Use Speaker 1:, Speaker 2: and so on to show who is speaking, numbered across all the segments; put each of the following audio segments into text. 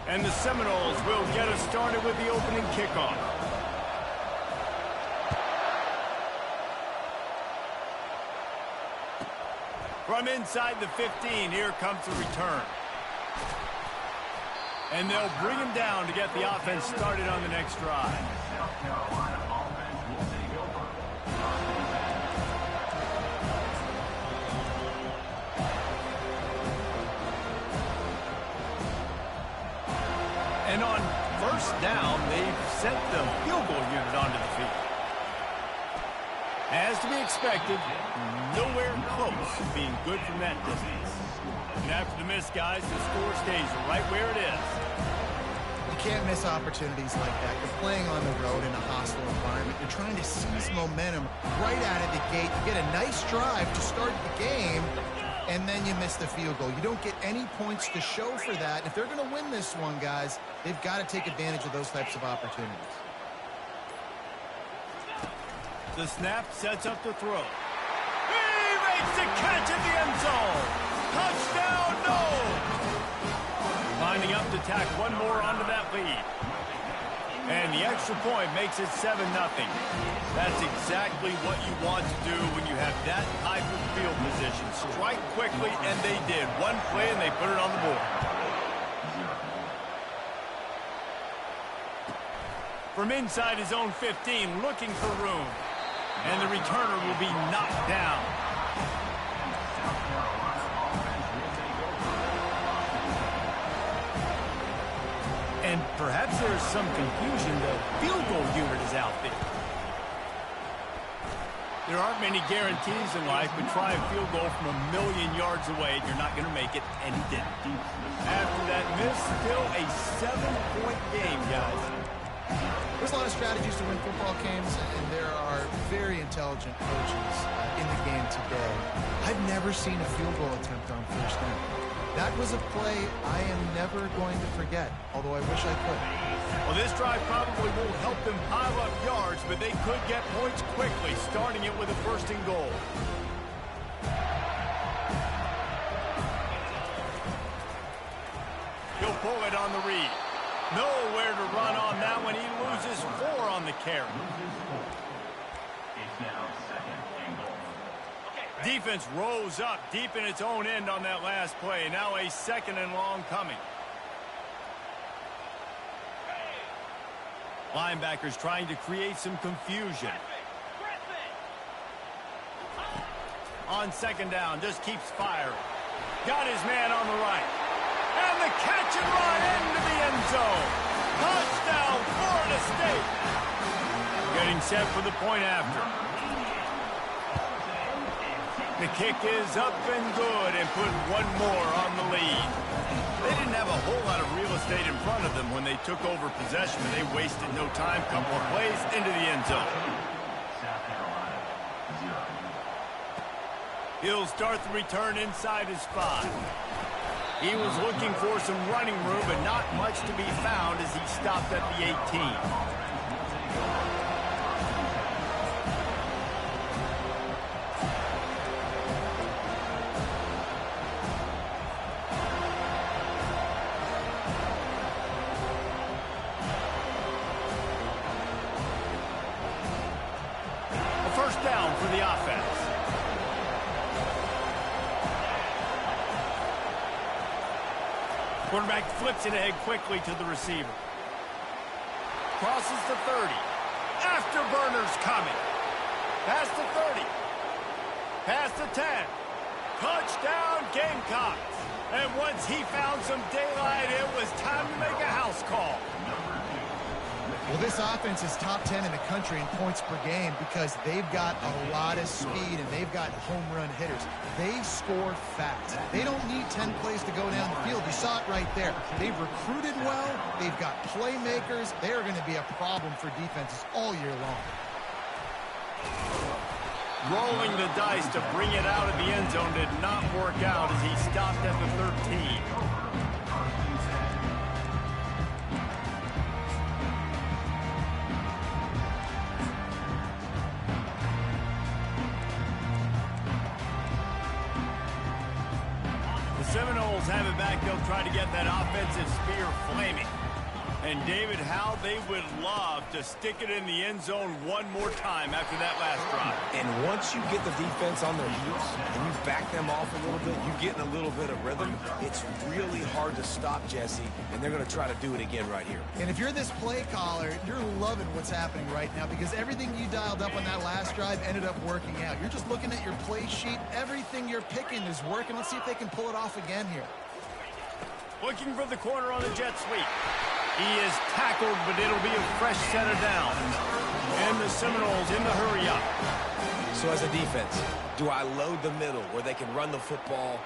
Speaker 1: And the Seminoles will get us started with the opening kickoff. From inside the 15, here comes the return. And they'll bring him down to get the offense started on the next drive. And on first down, they've sent the field goal unit onto the field. As to be expected, nowhere close to being good from that distance. And after the miss, guys, the score stays right where it is.
Speaker 2: You can't miss opportunities like that. You're playing on the road in a hostile environment. You're trying to seize momentum right out of the gate. You get a nice drive to start the game, and then you miss the field goal. You don't get any points to show for that. If they're going to win this one, guys, they've got to take advantage of those types of opportunities.
Speaker 1: The snap sets up the throw. He makes the catch in the end zone. Touchdown, no! Lining up to tack one more onto that lead. And the extra point makes it 7-0. That's exactly what you want to do when you have that type of field position. Strike quickly, and they did. One play, and they put it on the board. From inside his own 15, looking for room. And the returner will be knocked down. And perhaps there's some confusion. The field goal unit is out there. There aren't many guarantees in life, but try a field goal from 1,000,000 yards away, you're not going to make it, and he didn't. After that miss, still a 7-point game, guys.
Speaker 2: There's a lot of strategies to win football games, and there are very intelligent coaches in the game today. I've never seen a field goal attempt on first down. That was a play I am never going to forget, although I wish I could.
Speaker 1: Well, this drive probably won't help them pile up yards, but they could get points quickly, starting it with a first and goal. He'll pull it on the read. Nowhere to run on that one. He loses 4 on the carry. Defense rose up deep in its own end on that last play. Now a 2nd and long coming. Linebackers trying to create some confusion. On 2nd down, just keeps firing. Got his man on the right. And the catch and run into the end zone. Touchdown, Florida State. Getting set for the point after. The kick is up and good and put one more on the lead. They didn't have a whole lot of real estate in front of them when they took over possession, and they wasted no time. Couple of plays into the end zone. He'll start the return inside his 5. He was looking for some running room, but not much to be found as he stopped at the 18. A first down for the offense. Quarterback flips it ahead quickly to the receiver. Crosses the 30. Afterburners coming. Past the 30. Past the 10. Touchdown Gamecocks. And once he found some daylight, it was time to make a house call.
Speaker 2: Well, this offense is top 10 in the country in points per game because they've got a lot of speed and they've got home run hitters. They score fast. They don't need 10 plays to go down the field. You saw it right there. They've recruited well. They've got playmakers. They are going to be a problem for defenses all year long.
Speaker 1: Rolling the dice to bring it out of the end zone did not work out as he stopped at the 13. Seminoles have it back. They'll try try to get that offensive spear flaming. And, David, how they would love to stick it in the end zone one more time after that last drive.
Speaker 3: And once you get the defense on their heels and you back them off a little bit, you get in a little bit of rhythm, it's really hard to stop, Jesse, and they're going to try to do it again right here.
Speaker 2: And if you're this play caller, you're loving what's happening right now because everything you dialed up on that last drive ended up working out. You're just looking at your play sheet. Everything you're picking is working. Let's see if they can pull it off again here.
Speaker 1: Looking for the corner on the jet sweep. He is tackled, but it'll be a fresh set of downs. And the Seminoles in the hurry-up.
Speaker 3: So as a defense, do I load the middle where they can run the football,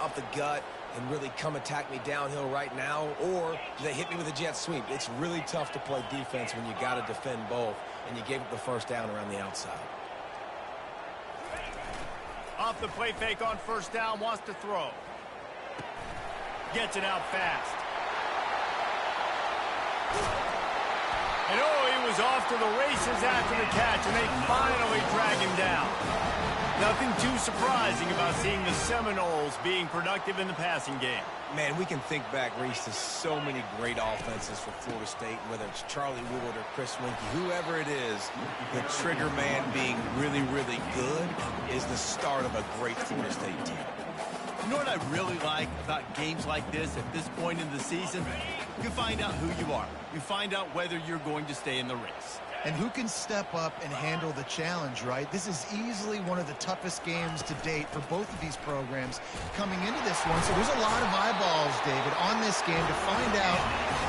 Speaker 3: up the gut and really come attack me downhill right now? Or do they hit me with a jet sweep? It's really tough to play defense when you got to defend both, and you gave up the first down around the outside.
Speaker 1: Off the play fake on first down, wants to throw. Gets it out fast. And he was off to the races after the catch, and they finally drag him down. Nothing too surprising about seeing the Seminoles being productive in the passing game.
Speaker 3: Man, we can think back, Reese, to so many great offenses for Florida State, whether it's Charlie Wood or Chris Winkie, whoever it is, the trigger man being really, really good is the start of a great Florida State team.
Speaker 4: You know what I really like about games like this at this point in the season? You find out who you are. You find out whether you're going to stay in the race.
Speaker 2: And who can step up and handle the challenge, right? This is easily one of the toughest games to date for both of these programs coming into this one. So there's a lot of eyeballs, David, on this game to find out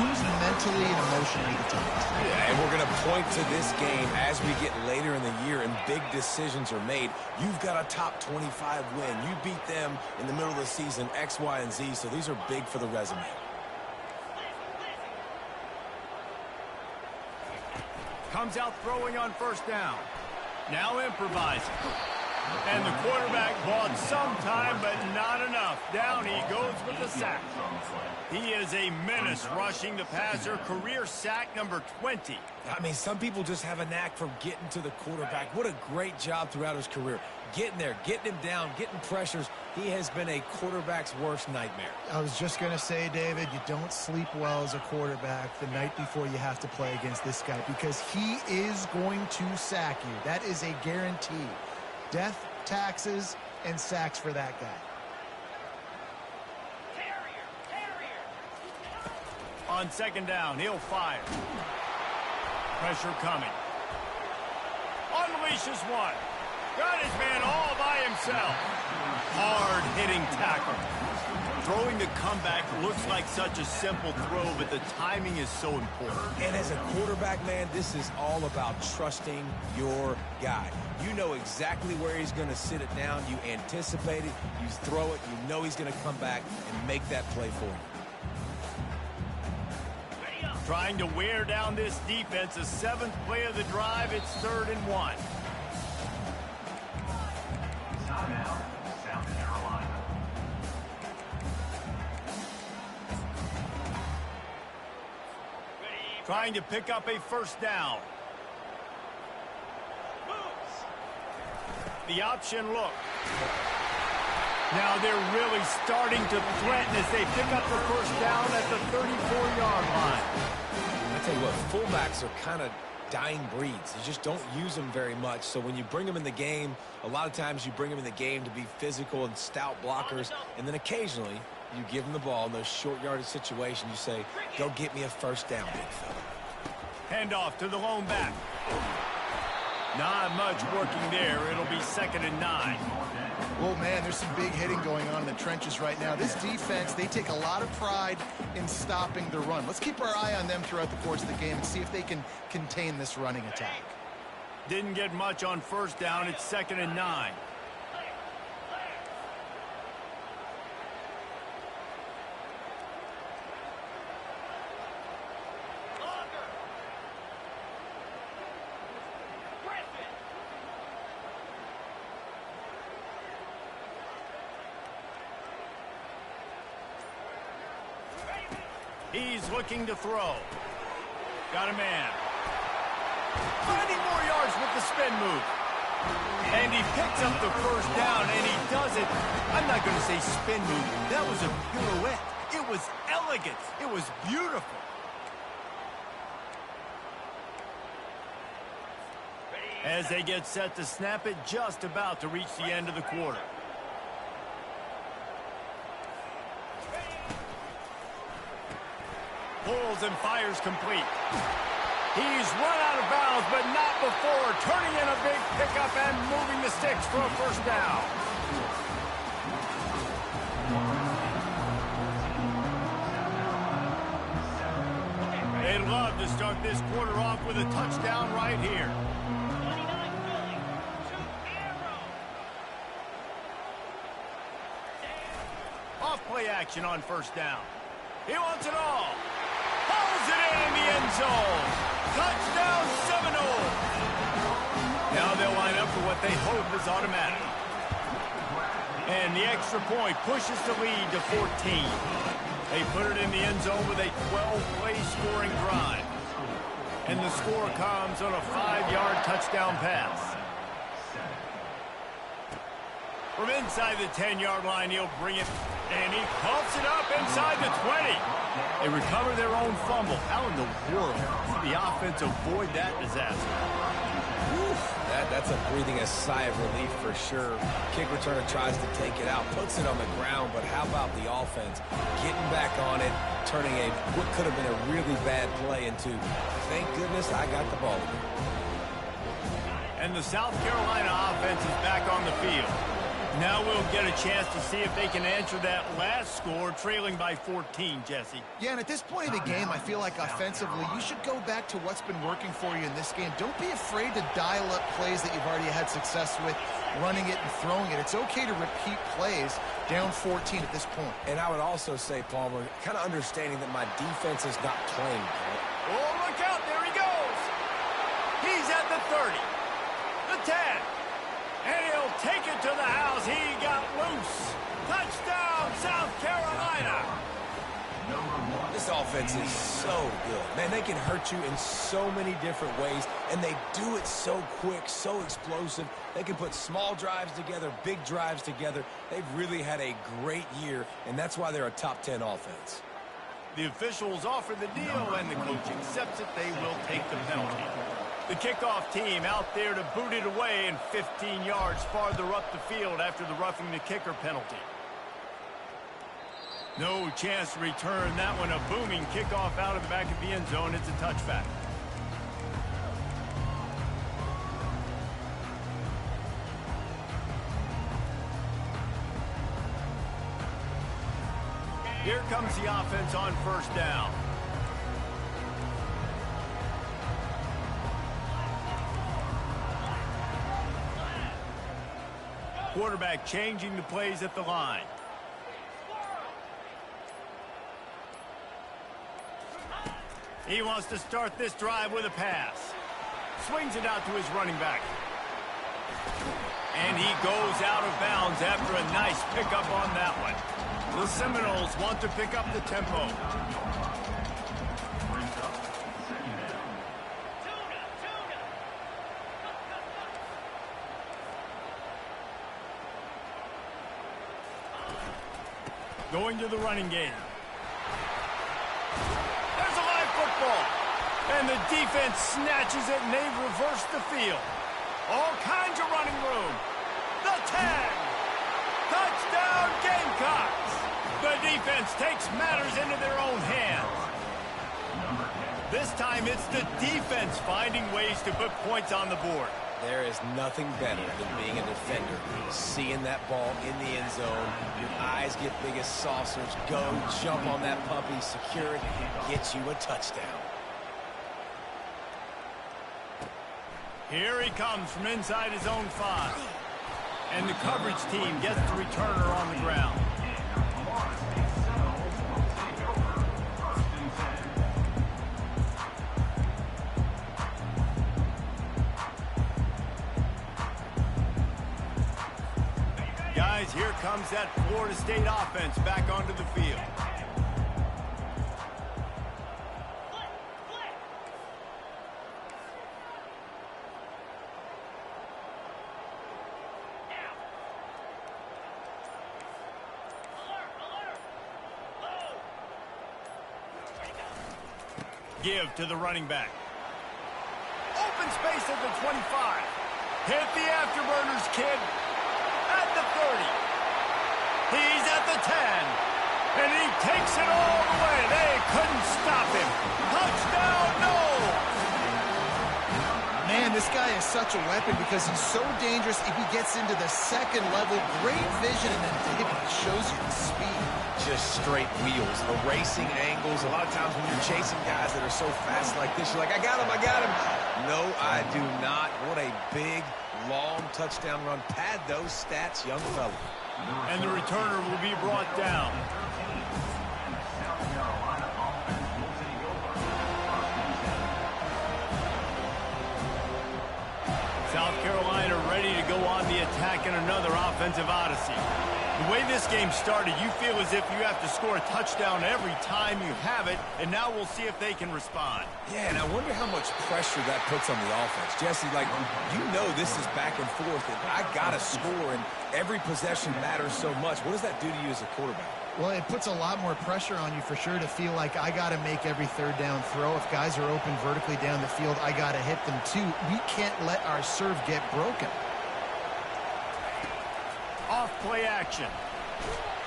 Speaker 2: who's mentally and emotionally the toughest.
Speaker 3: Yeah, and we're going to point to this game as we get later in the year and big decisions are made. You've got a top 25 win. You beat them in the middle of the season, X, Y, and Z, so these are big for the resume.
Speaker 1: Comes out throwing on first down. Now improvising. And the quarterback bought some time, but not enough. Down he goes with the sack. He is a menace rushing the passer. Career sack number 20.
Speaker 3: I mean, some people just have a knack for getting to the quarterback. What a great job throughout his career. Getting there, getting him down, getting pressures. He has been a quarterback's worst nightmare.
Speaker 2: I was just going to say, David, you don't sleep well as a quarterback the night before you have to play against this guy because he is going to sack you. That is a guarantee. Death, taxes, and sacks for that guy.
Speaker 1: On second down, he'll fire. Pressure coming. Unleashes one. Got his man all by himself. Hard-hitting tackle. Throwing the comeback looks like such a simple throw, but the timing is so important.
Speaker 3: And as a quarterback, man, this is all about trusting your guy. You know exactly where he's going to sit it down. You anticipate it. You throw it. You know he's going to come back and make that play for you.
Speaker 1: Trying to wear down this defense. The 7th play of the drive. It's 3rd and 1.
Speaker 5: Timeout, South Carolina.
Speaker 1: Trying to pick up a first down. The option look. Now they're really starting to threaten as they pick up the first down at the 34-yard line.
Speaker 3: I tell you what, fullbacks are kind of dying breeds. You just don't use them very much. So when you bring them in the game, a lot of times you bring them in the game to be physical and stout blockers, and then occasionally you give them the ball in those short yardage situations. You say, go get me a first down, big fella.
Speaker 1: Handoff to the lone back. Not much working there. It'll be 2nd and 9.
Speaker 2: Well, man, there's some big hitting going on in the trenches right now. This defense, they take a lot of pride in stopping the run. Let's keep our eye on them throughout the course of the game and see if they can contain this running attack.
Speaker 1: Didn't get much on first down. It's 2nd and 9. He's looking to throw. Got a man. Finding more yards with the spin move. And he picks up the first down, and he does it. I'm not going to say spin move. That was a pirouette. It
Speaker 4: It was elegant. It was beautiful.
Speaker 1: As they get set to snap it, just about to reach the end of the quarter. Pulls and fires complete. He's run out of bounds, but not before turning in a big pickup and moving the sticks for a first down. They'd love to start this quarter off with a touchdown right here. Off play action on first down. He wants it all. Pulls it in the end zone. Touchdown Seminoles. Now they'll line up for what they hope is automatic. And the extra point pushes the lead to 14. They put it in the end zone with a 12-play scoring drive. And the score comes on a 5-yard touchdown pass. From inside the 10-yard line, he'll bring it, and he pumps it up inside the 20. They recover their own fumble. How in the world did the offense avoid that disaster?
Speaker 3: That's a breathing a sigh of relief for sure. Kick returner tries to take it out, puts it on the ground, but how about the offense getting back on it, turning what could have been a really bad play into, thank goodness I got the ball.
Speaker 1: And the South Carolina offense is back on the field. Now we'll get a chance to see if they can answer that last score, trailing by 14, Jesse.
Speaker 2: Yeah, and at this point of the game, I feel like offensively, you should go back to what's been working for you in this game. Don't be afraid to dial up plays that you've already had success with, running it and throwing it. It's okay to repeat plays down 14 at this point.
Speaker 3: And I would also say, Palmer, kind of understanding that my defense is not playing good.
Speaker 1: Oh, look out, there he goes. He's at the 30, the 10. And he'll take it to the house. He got loose. Touchdown, South Carolina.
Speaker 3: This offense is so good. Man, they can hurt you in so many different ways, and they do it so quick, so explosive. They can put small drives together, big drives together. They've really had a great year, and that's why they're a top 10 offense.
Speaker 1: The officials offer the deal, and the coach accepts it. They will take the penalty. The kickoff team out there to boot it away and 15 yards farther up the field after the roughing the kicker penalty. No chance to return that one. A booming kickoff out of the back of the end zone. It's a touchback. Here comes the offense on first down. Quarterback changing the plays at the line. He wants to start this drive with a pass. Swings it out to his running back. And he goes out of bounds after a nice pickup on that one. The Seminoles want to pick up the tempo. Going to the running game. There's a live football. And the defense snatches it, and they've reversed the field. All kinds of running room. The 10. Touchdown, Gamecocks. The defense takes matters into their own hands. This time it's the defense finding ways to put points on the board.
Speaker 3: There is nothing better than being a defender. Seeing that ball in the end zone, your eyes get big as saucers, go, jump on that puppy, secure it, get you a touchdown.
Speaker 1: Here he comes from inside his own 5. And the coverage team gets the returner on the ground. Guys, here comes that Florida State offense back onto the field. Give to the running back. Open space at the 25. Hit the afterburners, kid. At the 30. He's at the 10. And he takes it all the way. They couldn't stop him. Touchdown, Knowles.
Speaker 2: Man, this guy is such a weapon because he's so dangerous if he gets into the second level. Great vision, and then David shows you the speed.
Speaker 3: Just straight wheels, erasing angles. A lot of times when you're chasing guys that are so fast like this, you're like, I got him, I got him. No, I do not. What a big, long touchdown run. Pad those stats, young fella.
Speaker 1: And the returner will be brought down. South Carolina ready to go on the attack in another offensive odyssey. The way this game started, you feel as if you have to score a touchdown every time you have it, and now we'll see if they can respond.
Speaker 3: Yeah, and I wonder how much pressure that puts on the offense. Jesse, like, you know this is back and forth, and I got to score, and every possession matters so much. What does that do to you as a quarterback?
Speaker 2: Well, it puts a lot more pressure on you for sure to feel like I got to make every third down throw. If guys are open vertically down the field, I got to hit them too. We can't let our serve get broken.
Speaker 1: Off play action.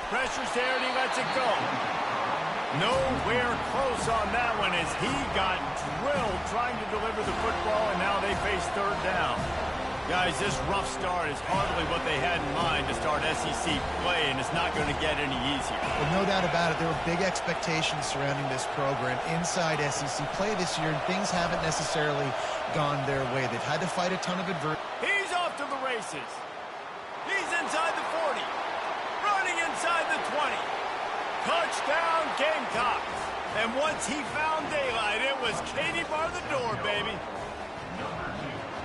Speaker 1: Pressure's there and he lets it go. Nowhere close on that one as he got drilled trying to deliver the football, and now they face third down. Guys, this rough start is hardly what they had in mind to start SEC play, and it's not going to get any easier.
Speaker 2: Well, no doubt about it. There were big expectations surrounding this program inside SEC play this year, and things haven't necessarily gone their way. They've had to fight a ton of adversity.
Speaker 1: He's off to the races. He's inside the 40. Running inside the 20. Touchdown, Gamecocks. And once he found daylight, it was Katie bar the door, baby.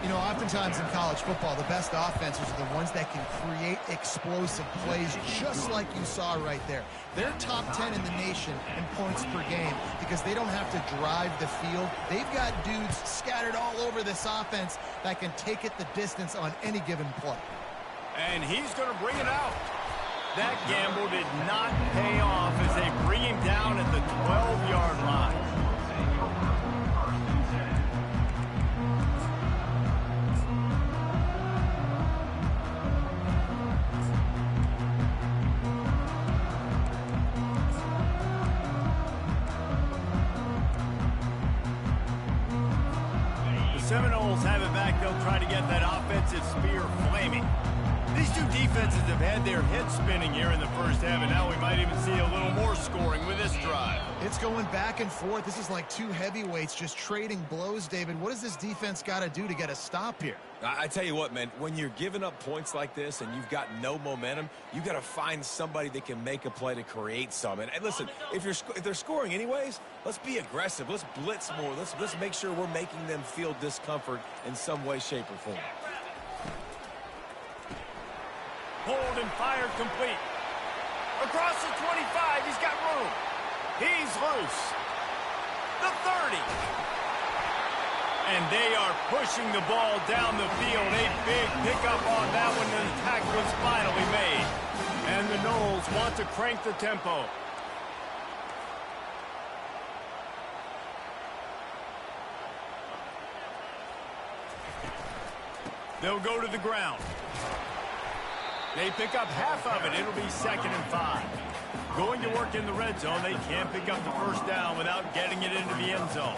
Speaker 2: You know, oftentimes in college football, the best offenses are the ones that can create explosive plays, just like you saw right there. They're top 10 in the nation in points per game because they don't have to drive the field. They've got dudes scattered all over this offense that can take it the distance on any given play.
Speaker 1: And he's going to bring it out. That gamble did not pay off as they bring him down at the 12-yard line. Seminoles have it back. They'll try to get that offensive spear flaming. These two defenses have had their heads spinning here in the first half, and now we might even see a little more scoring with this drive.
Speaker 2: It's going back and forth. This is like two heavyweights just trading blows, David. What does this defense got to do to get a stop here?
Speaker 3: I tell you what, man, when you're giving up points like this and you've got no momentum, you got to find somebody that can make a play to create some. And listen, if they're scoring anyways, let's be aggressive. Let's blitz more. Let's make sure we're making them feel discomfort in some way, shape, or form.
Speaker 1: Hold and fire complete. Across the 25, he's got room. He's loose. The 30. And they are pushing the ball down the field. A big pickup on that one, and the tackle was finally made. And the Noles want to crank the tempo. They'll go to the ground. They pick up half of it. It'll be 2nd and 5. Going to work in the red zone. They can't pick up the first down without getting it into the end zone.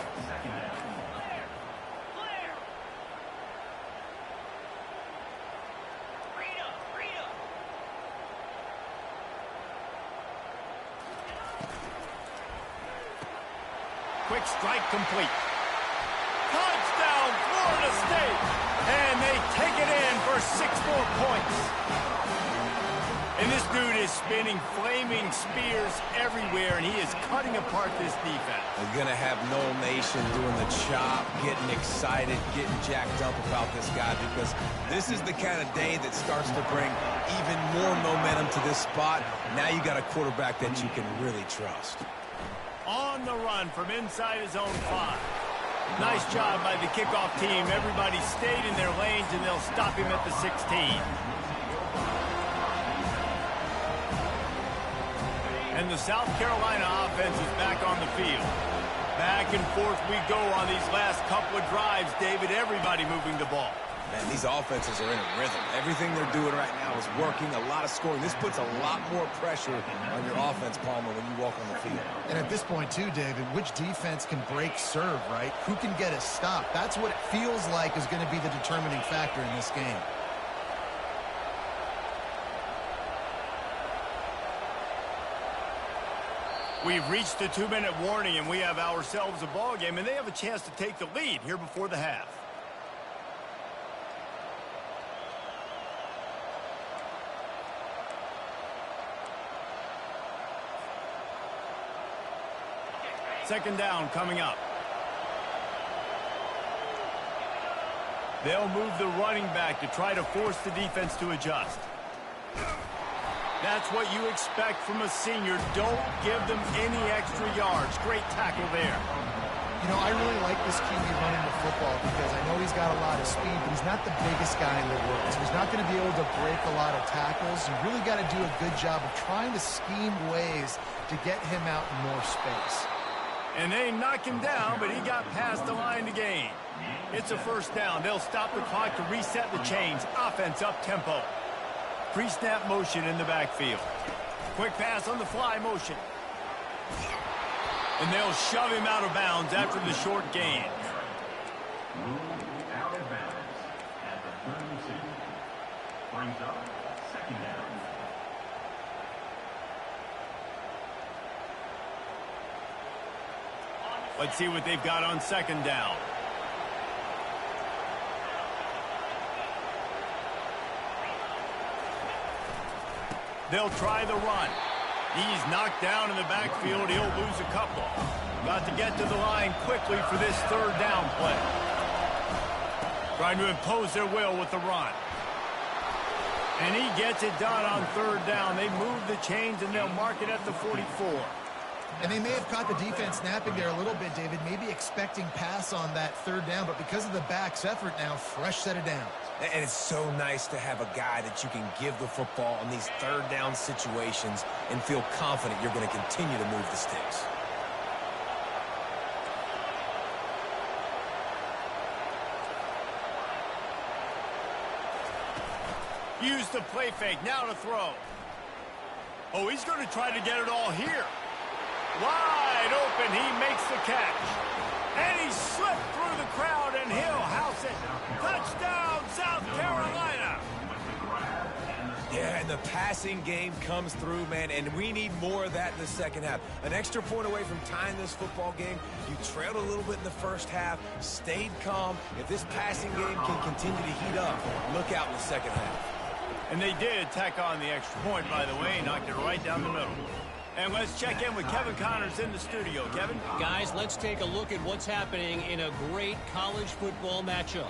Speaker 1: Quick strike complete. Touchdown, Florida State. And they take it in for 6 more points. And this dude is spinning flaming spears everywhere, and he is cutting apart this defense.
Speaker 3: They're going to have Noel Nation doing the chop, getting excited, getting jacked up about this guy, because this is the kind of day that starts to bring even more momentum to this spot. Now you got a quarterback that you can really trust.
Speaker 1: On the run from inside his own 5. Nice job by the kickoff team. Everybody stayed in their lanes, and they'll stop him at the 16. And the South Carolina offense is back on the field. Back and forth we go on these last couple of drives, David. Everybody moving the ball.
Speaker 3: Man, these offenses are in a rhythm. Everything they're doing right now is working, a lot of scoring. This puts a lot more pressure on your offense, Palmer, when you walk on the field.
Speaker 2: And at this point, too, David, which defense can break serve, right? Who can get a stop? That's what it feels like is going to be the determining factor in this game.
Speaker 1: We've reached the 2-minute warning, and we have ourselves a ball game, and they have a chance to take the lead here before the half. Second down coming up. They'll move the running back to try to force the defense to adjust. That's what you expect from a senior. Don't give them any extra yards. Great tackle there.
Speaker 2: You know, I really like this QB running the football because I know he's got a lot of speed, but he's not the biggest guy in the world. So he's not going to be able to break a lot of tackles. You really got to do a good job of trying to scheme ways to get him out in more space.
Speaker 1: And they knock him down, but he got past the line to gain. It's a first down. They'll stop the clock to reset the chains. Offense up tempo. Pre-snap motion in the backfield. Quick pass on the fly motion. And they'll shove him out of bounds after the short gain.
Speaker 5: Out of bounds at the 32. Brings up second down.
Speaker 1: Let's see what they've got on second down. They'll try the run. He's knocked down in the backfield. He'll lose a couple. Got to get to the line quickly for this third down play. Trying to impose their will with the run. And he gets it done on third down. They move the chains, and they'll mark it at the 44.
Speaker 2: And they may have caught the defense snapping there a little bit, David, maybe expecting pass on that third down, but because of the back's effort now, fresh set of downs.
Speaker 3: And it's so nice to have a guy that you can give the football in these third down situations and feel confident you're going to continue to move the sticks.
Speaker 1: Use the play fake. Now to throw. Oh, he's going to try to get it all here. Wide open. He makes the catch. And he slipped through the crowd, and he'll house it. Touchdown, South Carolina.
Speaker 3: Yeah, and the passing game comes through, man, and we need more of that in the second half. An extra point away from tying this football game. You trailed a little bit in the first half, stayed calm. If this passing game can continue to heat up, look out in the second half.
Speaker 1: And they did tack on the extra point, by the way. Knocked it right down the middle. And let's check in with Kevin Connors in the studio. Kevin?
Speaker 6: Guys, let's take a look at what's happening in a great college football matchup.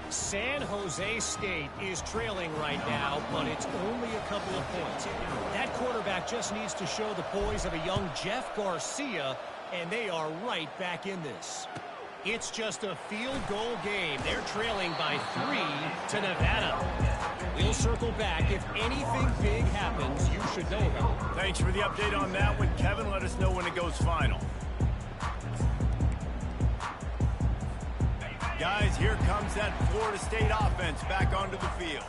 Speaker 6: San Jose State is trailing right now, but it's only a couple of points. That quarterback just needs to show the poise of a young Jeff Garcia, and they are right back in this. It's just a field goal game. They're trailing by 3 to Nevada. We'll circle back. If anything big happens, you should know about it.
Speaker 1: Thanks for the update on that one, Kevin. Let us know when it goes final. Guys, here comes that Florida State offense back onto the field.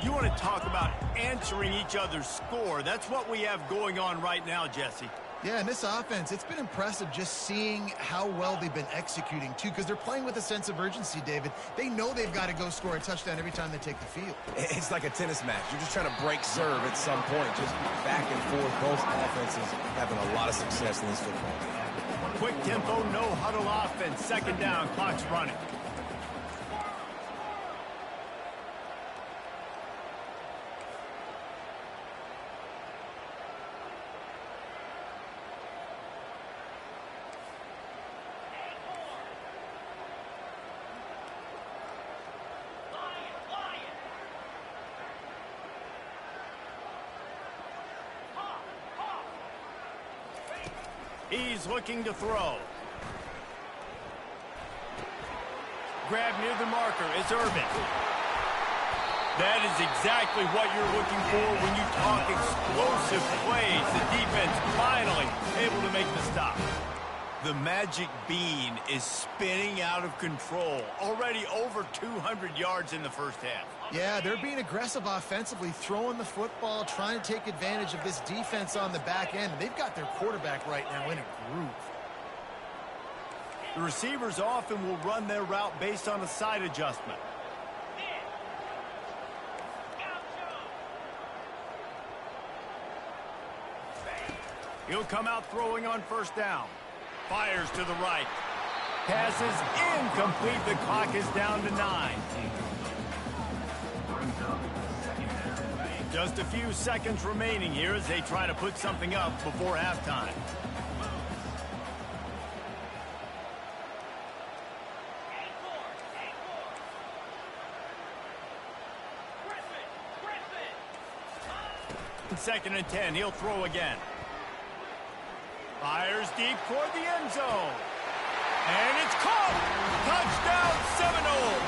Speaker 1: You want to talk about answering each other's score. That's what we have going on right now, Jesse.
Speaker 2: Yeah, and this offense, it's been impressive just seeing how well they've been executing, too, because they're playing with a sense of urgency, David. They know they've got to go score a touchdown every time they take the field.
Speaker 3: It's like a tennis match. You're just trying to break serve at some point, just back and forth. Both offenses having a lot of success in this football game.
Speaker 1: Quick tempo, no huddle offense. Second down, clock's running. He's looking to throw. Grab near the marker. It's Urban. That is exactly what you're looking for when you talk explosive plays. The defense finally able to make the stop. The magic bean is spinning out of control. Already over 200 yards in the first half.
Speaker 2: Yeah, they're being aggressive offensively, throwing the football, trying to take advantage of this defense on the back end. They've got their quarterback right now in a groove.
Speaker 1: The receivers often will run their route based on a side adjustment. He'll come out throwing on first down. Fires to the right. Passes incomplete. The clock is down to 9. Just a few seconds remaining here as they try to put something up before halftime. Second and 10. He'll throw again. Fires deep toward the end zone. And it's caught. Touchdown, Seminoles.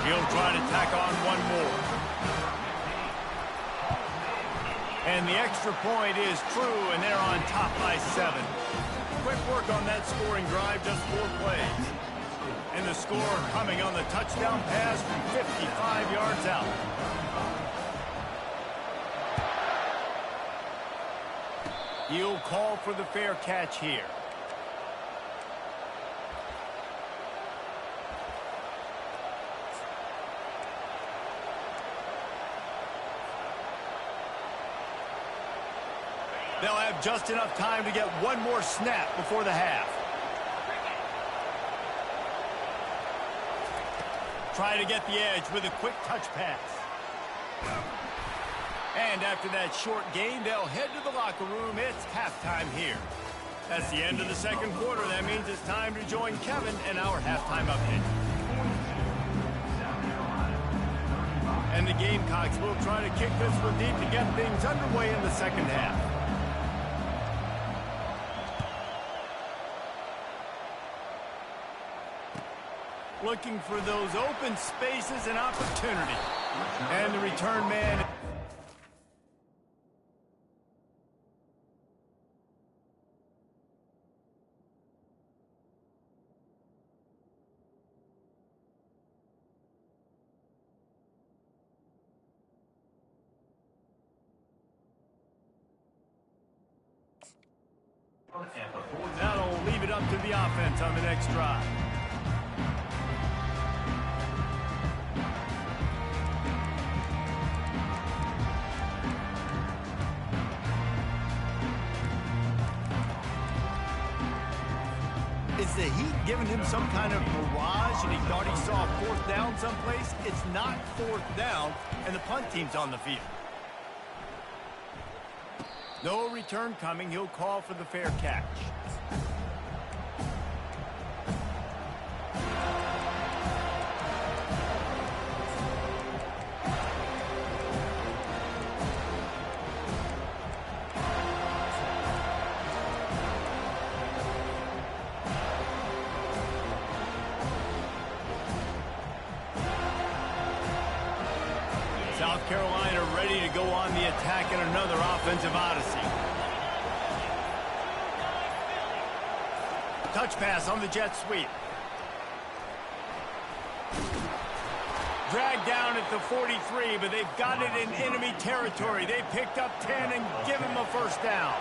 Speaker 1: He'll try to tack on one more. And the extra point is true, and they're on top by 7. Quick work on that scoring drive, just 4 plays. And the score coming on the touchdown pass from 55 yards out. He'll call for the fair catch here. They'll have just enough time to get one more snap before the half. Try to get the edge with a quick touch pass. And after that short gain, they'll head to the locker room. It's halftime here. That's the end of the second quarter. That means it's time to join Kevin and our halftime update. And the Gamecocks will try to kick this one deep to get things underway in the second half. Looking for those open spaces and opportunity. And the return man... That'll leave it up to the offense on the next drive. Is the heat giving him some kind of mirage and he thought he saw 4th down someplace? It's not 4th down, and the punt team's on the field. No return coming. He'll call for the fair catch. South Carolina ready to go on the attack in another offensive odyssey. Touch pass on the jet sweep. Dragged down at the 43, but they've got it in enemy territory. They picked up 10 and give him a first down.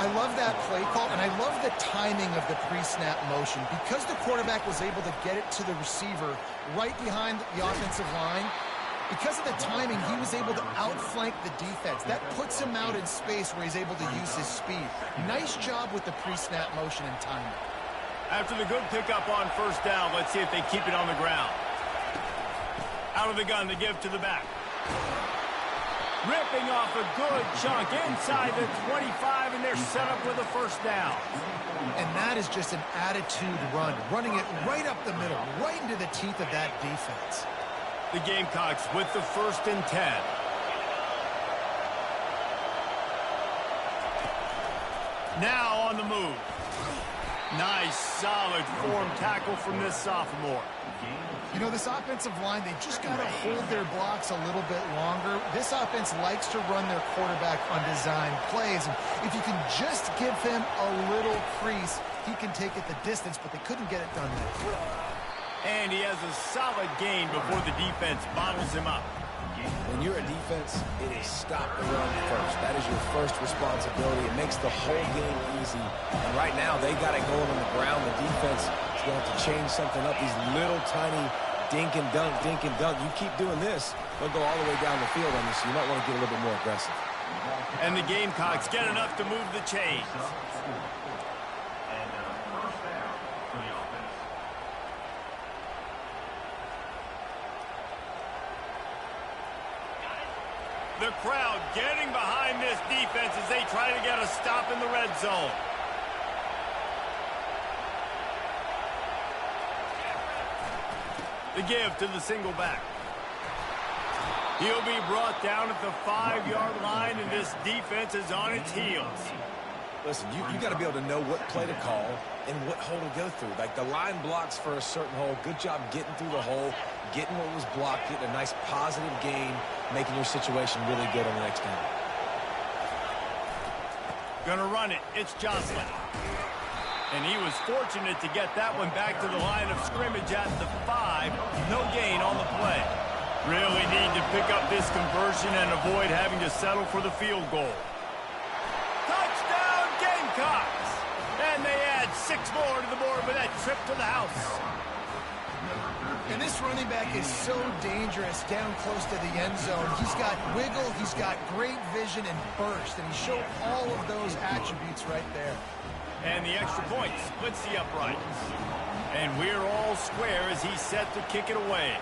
Speaker 2: I love that play call, and I love the timing of the pre-snap motion. Because the quarterback was able to get it to the receiver right behind the offensive line, because of the timing, he was able to outflank the defense. That puts him out in space where he's able to use his speed. Nice job with the pre-snap motion and timing.
Speaker 1: After the good pickup on first down, let's see if they keep it on the ground. Out of the gun to give to the back. Ripping off a good chunk inside the 25, and they're set up with a first down.
Speaker 2: And that is just an attitude run, running it right up the middle, right into the teeth of that defense.
Speaker 1: The Gamecocks with the 1st and 10. Now on the move. Nice, solid form tackle from this sophomore.
Speaker 2: You know, this offensive line, they just got to hold their blocks a little bit longer. This offense likes to run their quarterback on design plays. And if you can just give them a little crease, piece, he can take it the distance, but they couldn't get it done there.
Speaker 1: And he has a solid gain before the defense bottles him up.
Speaker 3: When you're a defense, it is stop the run first. That is your first responsibility. It makes the whole game easy. And right now, they got it going on the ground. The defense is going to have to change something up. These little tiny dink and dunk, dink and dunk. You keep doing this, they'll go all the way down the field on you, so you might want to get a little bit more aggressive.
Speaker 1: And the Gamecocks get enough to move the chains.
Speaker 5: And first down for the offense.
Speaker 1: The crowd getting behind this defense as they try to get a stop in the red zone. The give to the single back. He'll be brought down at the 5-yard line, and this defense is on its heels.
Speaker 3: Listen, you got to be able to know what play to call and what hole to go through. Like, the line blocks for a certain hole. Good job getting through the hole, getting what was blocked, getting a nice positive gain, making your situation really good on the next down.
Speaker 1: Gonna run it. It's Jocelyn. And he was fortunate to get that one back to the line of scrimmage at the 5. No gain on the play. Really need to pick up this conversion and avoid having to settle for the field goal. Touchdown, Gamecocks! And they add 6 more to the board with that trip to the house.
Speaker 2: And this running back is so dangerous down close to the end zone. He's got wiggle, he's got great vision and burst, and he showed all of those attributes right there.
Speaker 1: And the extra point splits the uprights. And we're all square as he's set to kick it away.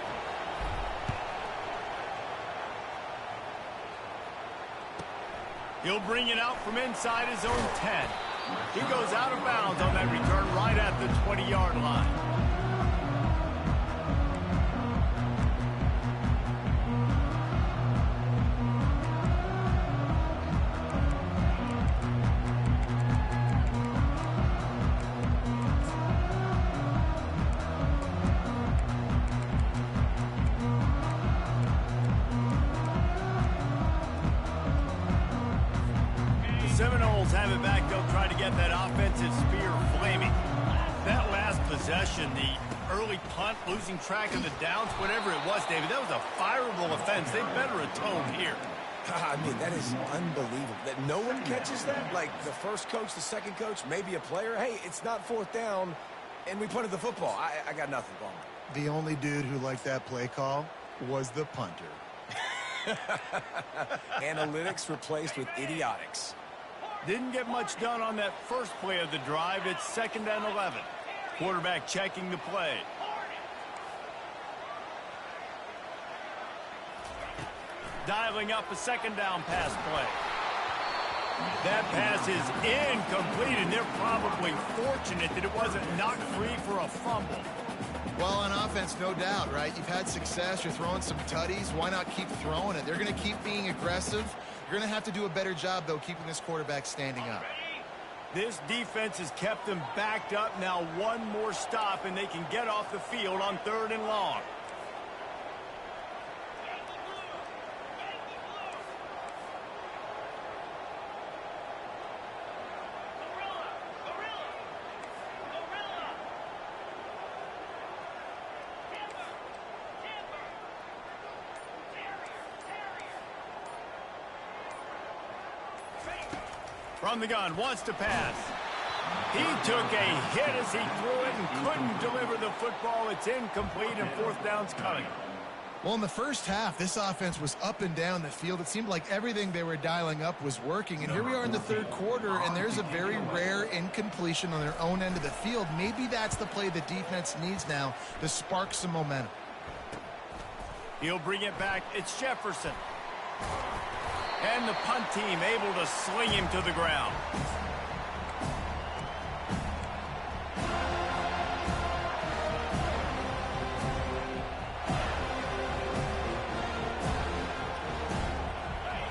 Speaker 1: He'll bring it out from inside his own 10. He goes out of bounds on that return right at the 20-yard line. Seminoles have it back. They'll try to get that offensive spear flaming. That last possession, the early punt, losing track of the downs, whatever it was, David, that was a fireable offense. They better atone here.
Speaker 3: I mean, that is unbelievable. That no one catches that? Like the first coach, the second coach, maybe a player. Hey, it's not 4th down, and we punted the football. I got nothing wrong.
Speaker 2: The only dude who liked that play call was the punter.
Speaker 3: Analytics replaced with idiotics.
Speaker 1: Didn't get much done on that first play of the drive. It's 2nd and 11. Quarterback checking the play. Dialing up a 2nd down pass play. That pass is incomplete, and they're probably fortunate that it wasn't knocked free for a fumble.
Speaker 2: Well, on offense, no doubt, right? You've had success. You're throwing some tutties. Why not keep throwing it? They're going to keep being aggressive. You're going to have to do a better job, though, keeping this quarterback standing up.
Speaker 1: This defense has kept them backed up. Now one more stop, and they can get off the field on 3rd and long. From the gun, wants to pass. He took a hit as he threw it and couldn't deliver the football. It's incomplete, and 4th down's coming.
Speaker 2: Well, in the first half, this offense was up and down the field. It seemed like everything they were dialing up was working. And here we are in the 3rd quarter, and there's a very rare incompletion on their own end of the field. Maybe that's the play the defense needs now to spark some momentum.
Speaker 1: He'll bring it back. It's Jefferson. And the punt team able to sling him to the ground.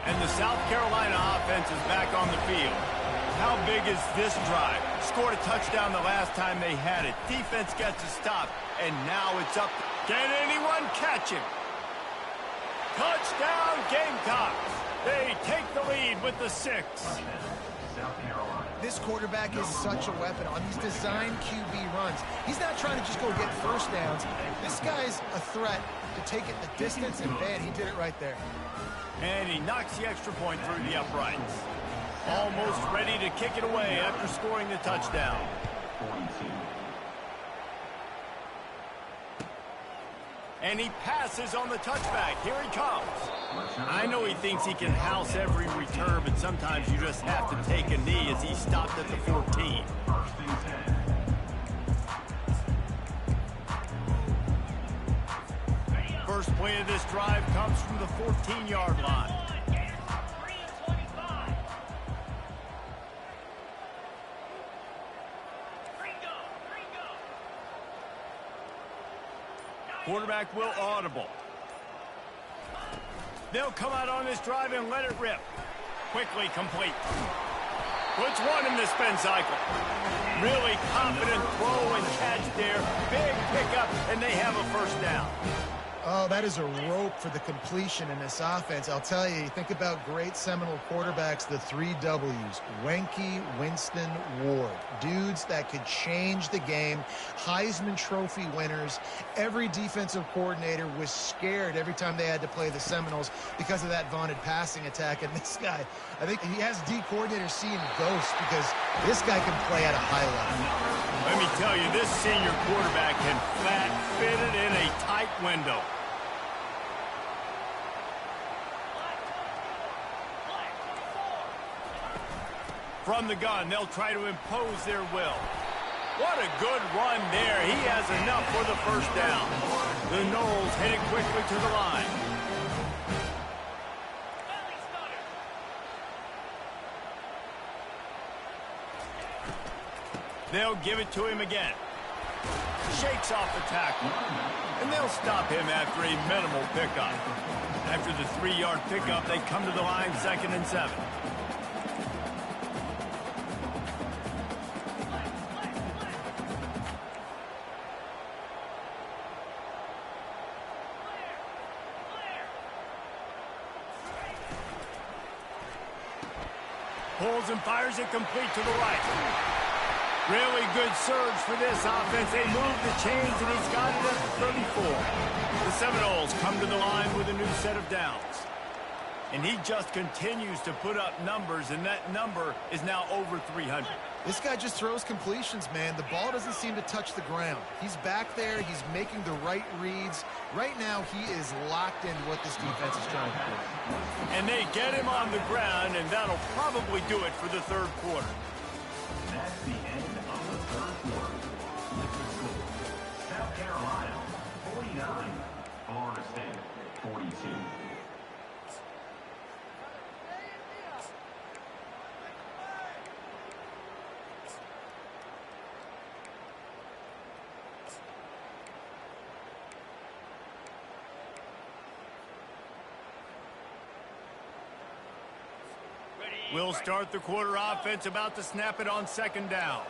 Speaker 1: And the South Carolina offense is back on the field. How big is this drive? Scored a touchdown the last time they had it. Defense gets a stop, and now it's up. Can anyone catch him? Touchdown, Gamecocks. They take the lead with the 6.
Speaker 5: South Carolina.
Speaker 2: this quarterback is such a weapon on these design QB runs. He's not trying to just go get first downs. This guy's a threat to take it the distance, and man, he did it right there.
Speaker 1: And he knocks the extra point through the uprights. Almost ready to kick it away after scoring the touchdown.
Speaker 5: 42.
Speaker 1: And he passes on the touchback. Here he comes. I know he thinks he can house every return, but sometimes you just have to take a knee as he stopped at the 14.
Speaker 5: First and 10.
Speaker 1: First play of this drive comes from the 14-yard line. Quarterback will audible. They'll come out on this drive and let it rip. Quickly complete. Puts one in the spin cycle. Really confident throw and catch there. Big pickup, and they have a first down.
Speaker 2: Oh, that is a rope for the completion in this offense. I'll tell you, think about great Seminole quarterbacks, the 3 W's. Wenke, Winston, Ward. Dudes that could change the game. Heisman Trophy winners. Every defensive coordinator was scared every time they had to play the Seminoles because of that vaunted passing attack. And this guy, I think he has D coordinators seeing ghosts because this guy can play at a high level.
Speaker 1: Let me tell you, this senior quarterback can flat fit it in a tight window. From the gun, they'll try to impose their will. What a good run there. He has enough for the first down. The Noles hit it quickly to the line. They'll give it to him again. Shakes off the tackle. And they'll stop him after a minimal pickup. After the 3-yard pickup, they come to the line 2nd and 7. Pulls and fires it complete to the right. Really good surge for this offense. They move the chains, and he's got it at the 34. The Seminoles come to the line with a new set of downs. And he just continues to put up numbers, and that number is now over 300.
Speaker 2: This guy just throws completions, man. The ball doesn't seem to touch the ground. He's back there. He's making the right reads. Right now, he is locked into what this defense is trying to do.
Speaker 1: And they get him on the ground, and that'll probably do it for the 3rd quarter.
Speaker 5: That's the end of the 3rd quarter. South Carolina, 49. Florida State, 42.
Speaker 1: We'll start the quarter offense, about to snap it on 2nd down.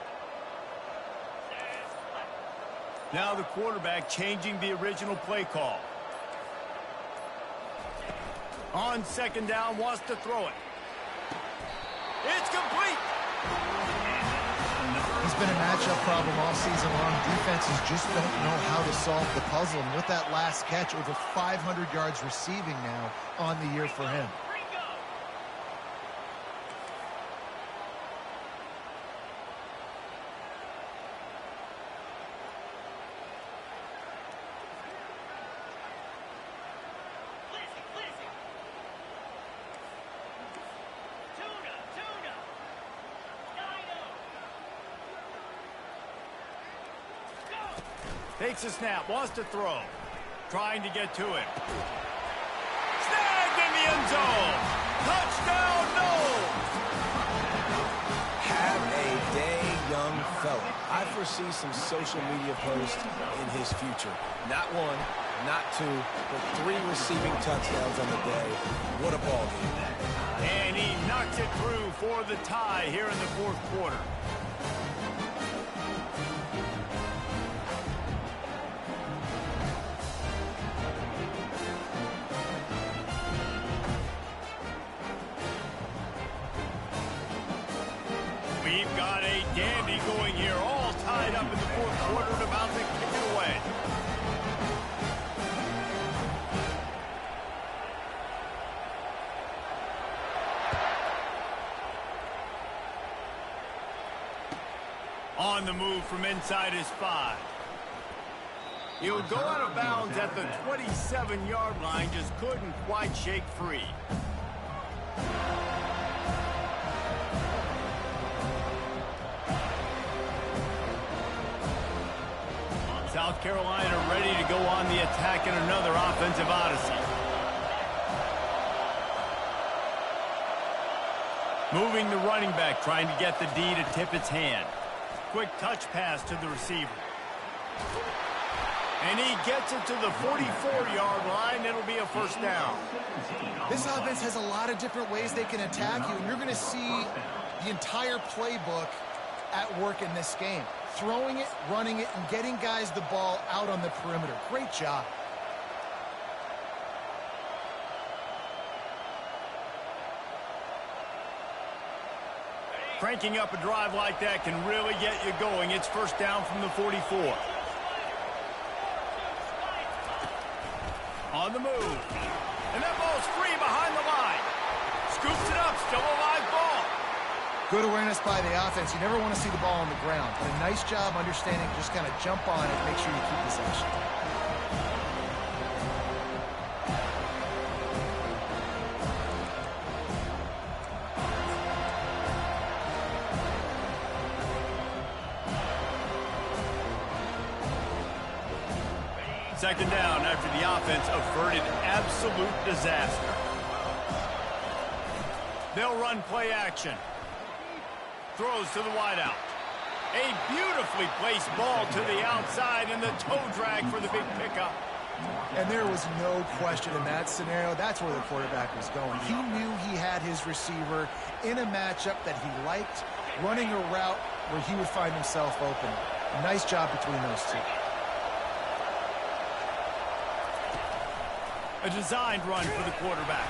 Speaker 1: Now the quarterback changing the original play call. On 2nd down, wants to throw it. It's complete.
Speaker 2: He's been a matchup problem all season long. Defenses just don't know how to solve the puzzle. And with that last catch, over 500 yards receiving now on the year for him.
Speaker 1: Takes a snap, wants to throw. Trying to get to it. Snagged in the end zone. Touchdown, Noles!
Speaker 3: Have a day, young fella. I foresee some social media posts in his future. Not 1, not 2, but 3 receiving touchdowns on the day. What a ball game.
Speaker 1: And he knocks it through for the tie here in the 4th quarter. intensity going here, all tied up in the fourth quarter and about to kick it away. On the move from inside his 5. He'll go out of bounds at the 27-yard line, just couldn't quite shake free. South Carolina ready to go on the attack in another offensive odyssey. Moving the running back, trying to get the D to tip its hand. Quick touch pass to the receiver. And he gets it to the 44-yard line. It'll be a first down.
Speaker 2: This offense has a lot of different ways they can attack you, and you're going to see the entire playbook at work in this game. Throwing it, running it, and getting guys the ball out on the perimeter. Great job.
Speaker 1: Cranking up a drive like that can really get you going. It's first down from the 44. On the move. And that ball's free behind the line. Scoops it up, still a live ball.
Speaker 2: Good awareness by the offense. You never want to see the ball on the ground. But a nice job understanding, just kind of jump on it, make sure you keep possession.
Speaker 1: Second down after the offense averted absolute disaster. They'll run play action. Throws to the wideout. A beautifully placed ball to the outside and the toe drag for the big pickup.
Speaker 2: And there was no question in that scenario. That's where the quarterback was going. He knew he had his receiver in a matchup that he liked, running a route where he would find himself open. Nice job between those two.
Speaker 1: A designed run for the quarterback.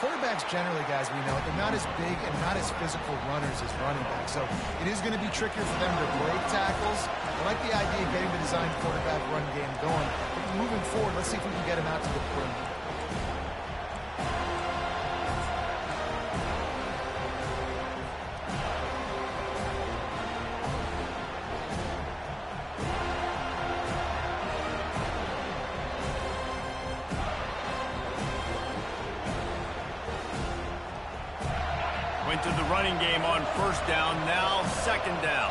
Speaker 2: Quarterbacks generally, guys, we know, they're not as big and not as physical runners as running backs. So it is going to be trickier for them to break tackles. I like the idea of getting the designed quarterback run game going. But moving forward, let's see if we can get him out to the perimeter.
Speaker 1: Went to the running game on first down, now second down.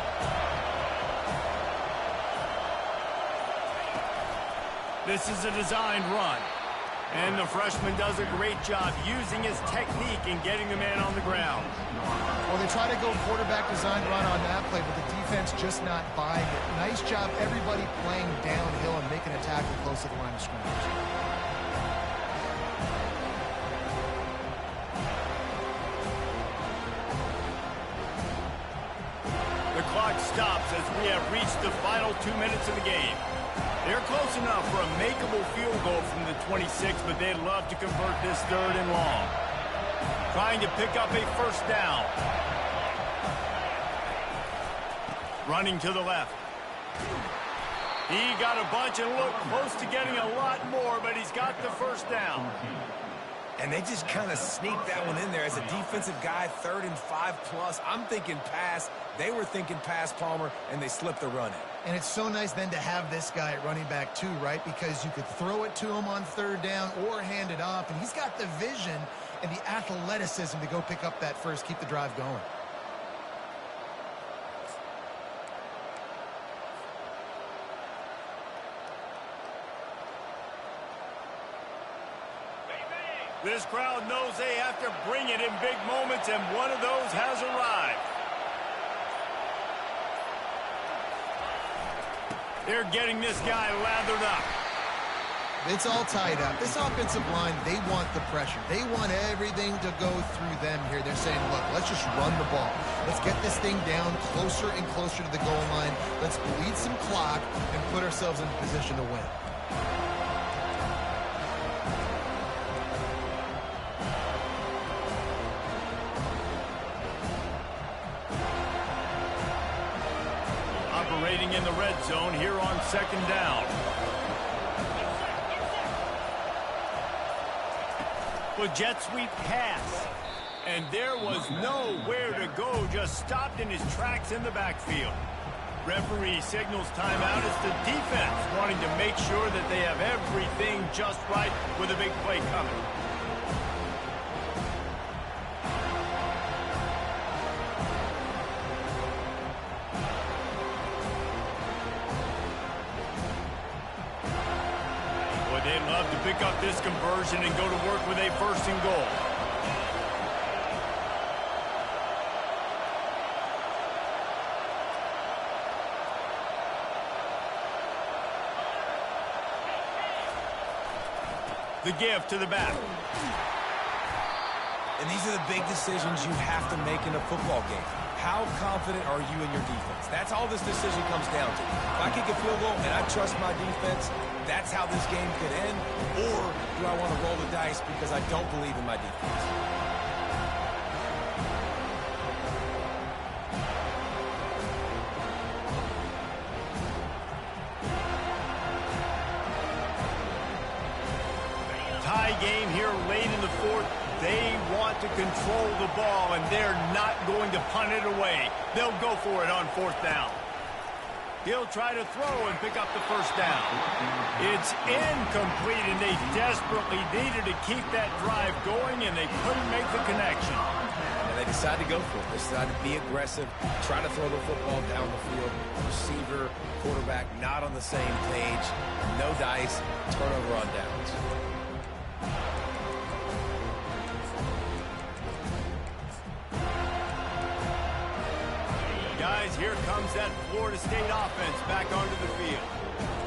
Speaker 1: This is a designed run. And the freshman does a great job using his technique and getting the man on the ground.
Speaker 2: Well, they try to go quarterback designed run on that play, but the defense just not buying it. Nice job, everybody playing downhill and making a tackle close to the line of scrimmage.
Speaker 1: The clock stops as we have reached the final 2 minutes of the game. They're close enough for a makeable field goal from the 26, but they'd love to convert this third and long. Trying to pick up a first down. Running to the left. He got a bunch and looked close to getting a lot more, but he's got the first down.
Speaker 3: And they just kind of sneaked that one in there as a defensive guy, 3rd and 5+. I'm thinking pass. They were thinking pass, Palmer, and they slipped the run in.
Speaker 2: And it's so nice then to have this guy at running back too, right? Because you could throw it to him on third down or hand it off, and he's got the vision and the athleticism to go pick up that first, keep the drive going.
Speaker 1: This crowd knows they have to bring it in big moments, and one of those has arrived. They're getting this guy lathered up.
Speaker 2: It's all tied up. This offensive line, they want the pressure. They want everything to go through them here. They're saying, look, let's just run the ball. Let's get this thing down closer and closer to the goal line. Let's bleed some clock and put ourselves in a position to win.
Speaker 1: operating in the red zone here on 2nd down. The jet sweep pass. And there was nowhere to go, just stopped in his tracks in the backfield. Referee signals timeout. It's the defense wanting to make sure that they have everything just right with a big play coming. Boy, they'd love to pick up this conversion and go to work with a 1st and goal. The give to the back.
Speaker 3: And these are the big decisions you have to make in a football game. How confident are you in your defense? That's all this decision comes down to. If I kick a field goal and I trust my defense, that's how this game could end. Or do I want to roll the dice because I don't believe in my defense?
Speaker 1: Tie game here late in the 4th. They want to control the ball, and they're not going to punt it away. They'll go for it on 4th down. He'll try to throw and pick up the 1st down. It's incomplete, and they desperately needed to keep that drive going, and they couldn't make the connection.
Speaker 3: And they decided to go for it. They decided to be aggressive, try to throw the football down the field. Receiver, quarterback, not on the same page. No dice, turnover on downs.
Speaker 1: Guys, here comes that Florida State offense back onto the field.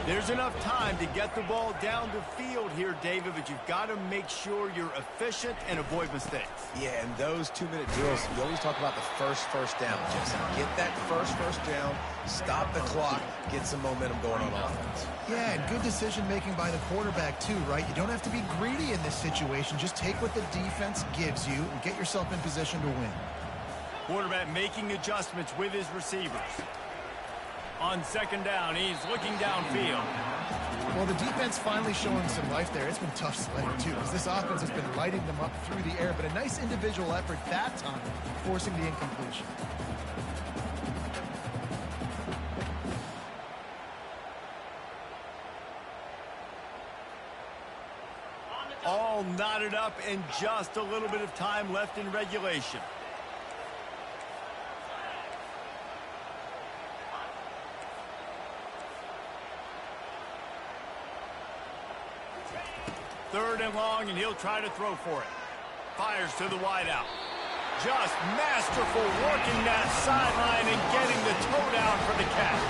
Speaker 1: There's enough time to get the ball down the field here, David, but you've got to make sure you're efficient and avoid mistakes.
Speaker 3: Yeah, and those 2-minute drills, you always talk about the first down, Jesse. Get that first down, stop the clock, get some momentum going on offense.
Speaker 2: Yeah, and good decision-making by the quarterback, too, right? You don't have to be greedy in this situation. Just take what the defense gives you and get yourself in position to win.
Speaker 1: Quarterback making adjustments with his receivers. On 2nd down, he's looking downfield.
Speaker 2: Well, the defense finally showing some life there. It's been tough sledding, too, because this offense has been lighting them up through the air, but a nice individual effort that time, forcing the incompletion.
Speaker 1: All knotted up and just a little bit of time left in regulation. Third and long, and he'll try to throw for it. Fires to the wideout. Just masterful working that sideline and getting the toe down for the catch.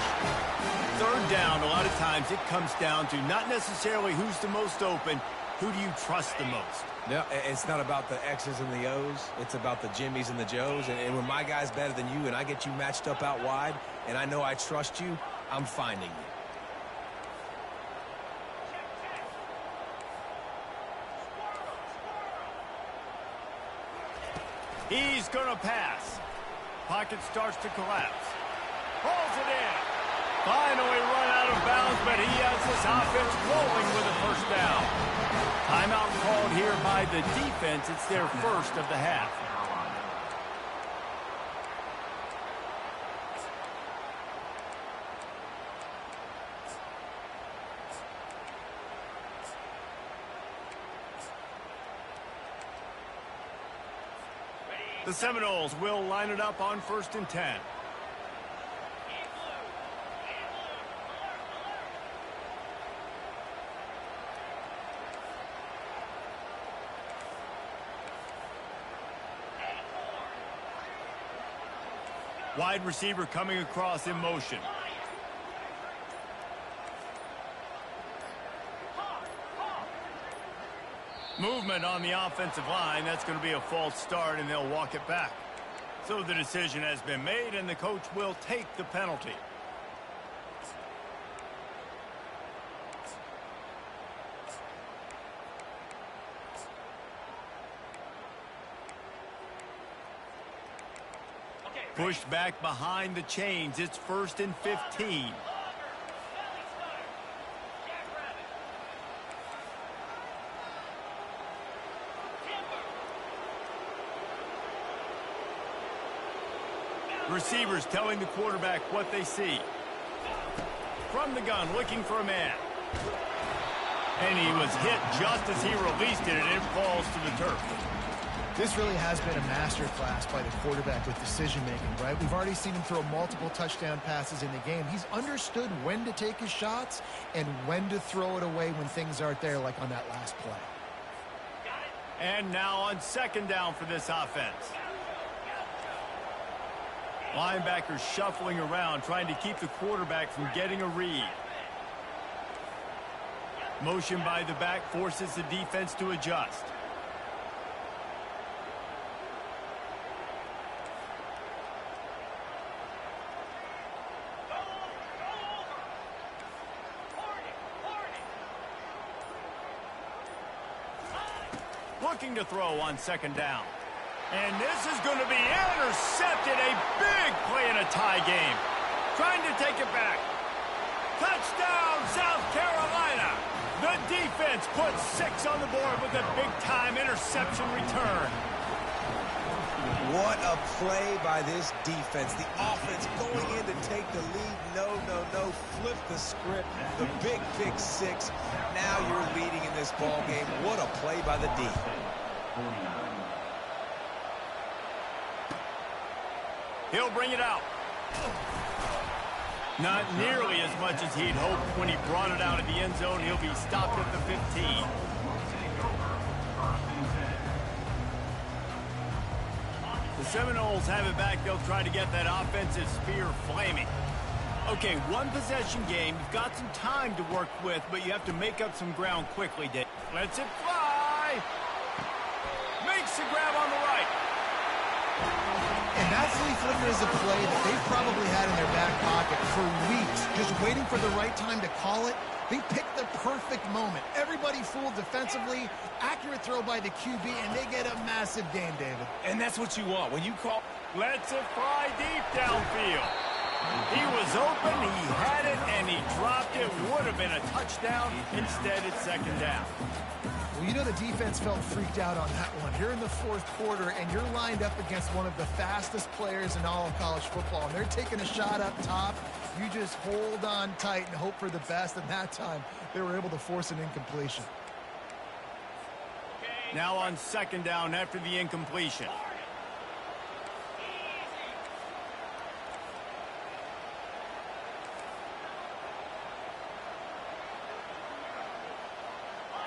Speaker 1: 3rd down, a lot of times it comes down to not necessarily who's the most open, who do you trust the most?
Speaker 3: No, it's not about the X's and the O's. It's about the Jimmys and the Joes. And when my guy's better than you and I get you matched up out wide and I know I trust you, I'm finding you.
Speaker 1: He's going to pass. Pocket starts to collapse. Pulls it in. Finally run out of bounds, but he has this offense rolling with a 1st down. Timeout called here by the defense. It's their 1st of the half. The Seminoles will line it up on 1st and 10. Wide receiver coming across in motion. Movement on the offensive line. That's going to be a false start, and they'll walk it back. So the decision has been made, and the coach will take the penalty. Pushed back behind the chains. It's 1st and 15. Receivers telling the quarterback what they see. From the gun, looking for a man. And he was hit just as he released it, and it falls to the turf.
Speaker 2: This really has been a masterclass by the quarterback with decision-making, right? We've already seen him throw multiple touchdown passes in the game. He's understood when to take his shots and when to throw it away when things aren't there, like on that last play.
Speaker 1: And now on 2nd down for this offense. Linebackers shuffling around, trying to keep the quarterback from getting a read. Motion by the back forces the defense to adjust. Looking to throw on 2nd down. And this is going to be intercepted. A big play in a tie game. Trying to take it back. Touchdown, South Carolina. The defense puts 6 on the board with a big-time interception return.
Speaker 3: What a play by this defense. The offense going in to take the lead. No. Flip the script. The big pick 6. Now you're leading in this ball game. What a play by the D.
Speaker 1: He'll bring it out. Not nearly as much as he'd hoped when he brought it out of the end zone. He'll be stopped at the 15. The Seminoles have it back. They'll try to get that offensive spear flaming. Okay, one possession game. You've got some time to work with, but you have to make up some ground quickly, Dave. Lets it fly. Makes the grab on the right.
Speaker 2: And that flea flicker is a play that they've probably had in their back pocket for weeks, just waiting for the right time to call it. They picked the perfect moment. Everybody fooled defensively, accurate throw by the QB, and they get a massive gain, David.
Speaker 3: And that's what you want. When you call...
Speaker 1: Lets it fly deep downfield. He was open, he had it, and he dropped it. Would have been a touchdown. Instead, it's 2nd down.
Speaker 2: Well, you know the defense felt freaked out on that one. You're in the 4th quarter, and you're lined up against one of the fastest players in all of college football, and they're taking a shot up top. You just hold on tight and hope for the best, and that time they were able to force an incompletion.
Speaker 1: Now on 2nd down after the incompletion.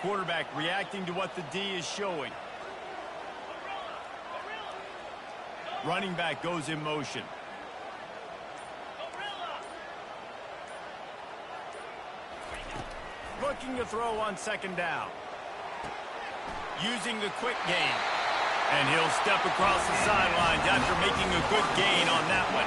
Speaker 1: Quarterback reacting to what the D is showing. Running back goes in motion. Looking to throw on 2nd down. Using the quick game. And he'll step across the sidelines after making a good gain on that one.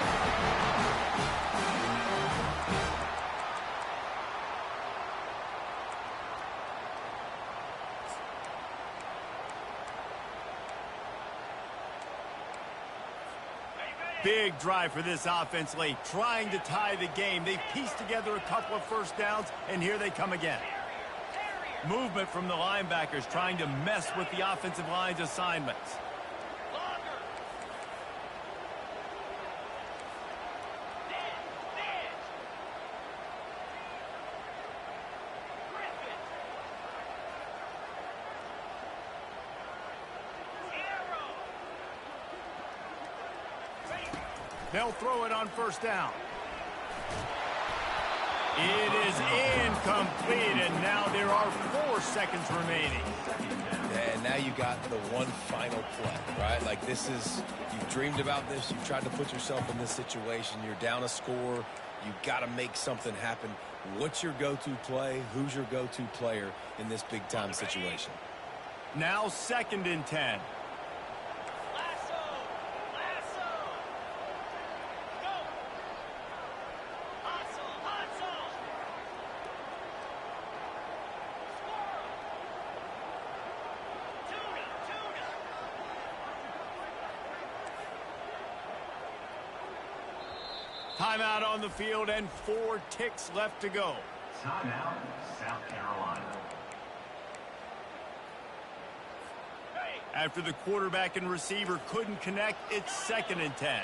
Speaker 1: Big drive for this offense late, trying to tie the game. They pieced together a couple of 1st downs, and here they come again. Movement from the linebackers trying to mess with the offensive line's assignments. They'll throw it on 1st down. It is incomplete, and now there are 4 seconds remaining.
Speaker 3: And now you got the one final play, right? Like this is, you've dreamed about this. You've tried to put yourself in this situation. You're down a score. You've got to make something happen. What's your go-to play? Who's your go-to player in this big-time situation?
Speaker 1: Now 2nd and 10. Timeout on the field and 4 ticks left to go.
Speaker 5: Timeout, South Carolina.
Speaker 1: After the quarterback and receiver couldn't connect, it's 2nd and 10.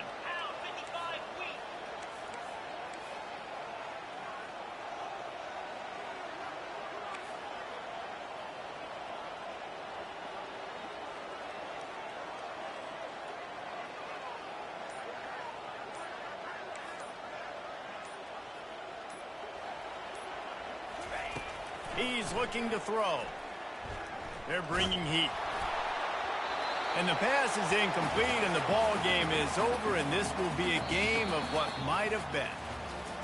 Speaker 1: He's looking to throw. They're bringing heat. And the pass is incomplete, and the ball game is over, and this will be a game of what might have been.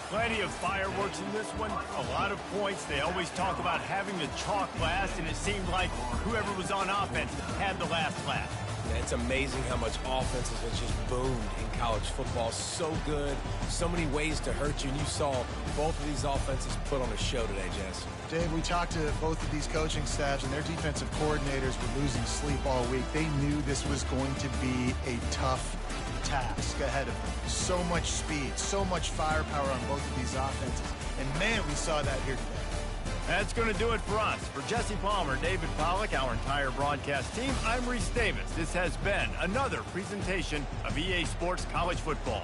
Speaker 1: Plenty of fireworks in this one, a lot of points. They always talk about having the chalk last, and it seemed like whoever was on offense had the last laugh.
Speaker 3: Yeah, it's amazing how much offenses have just boomed in college football. So good, so many ways to hurt you, and you saw both of these offenses put on a show today, Jess.
Speaker 2: Dave, we talked to both of these coaching staffs, and their defensive coordinators were losing sleep all week. They knew this was going to be a tough task ahead of them. So much speed, so much firepower on both of these offenses. And, man, we saw that here today.
Speaker 1: That's going to do it for us. For Jesse Palmer, David Pollack, our entire broadcast team, I'm Reese Davis. This has been another presentation of EA Sports College Football.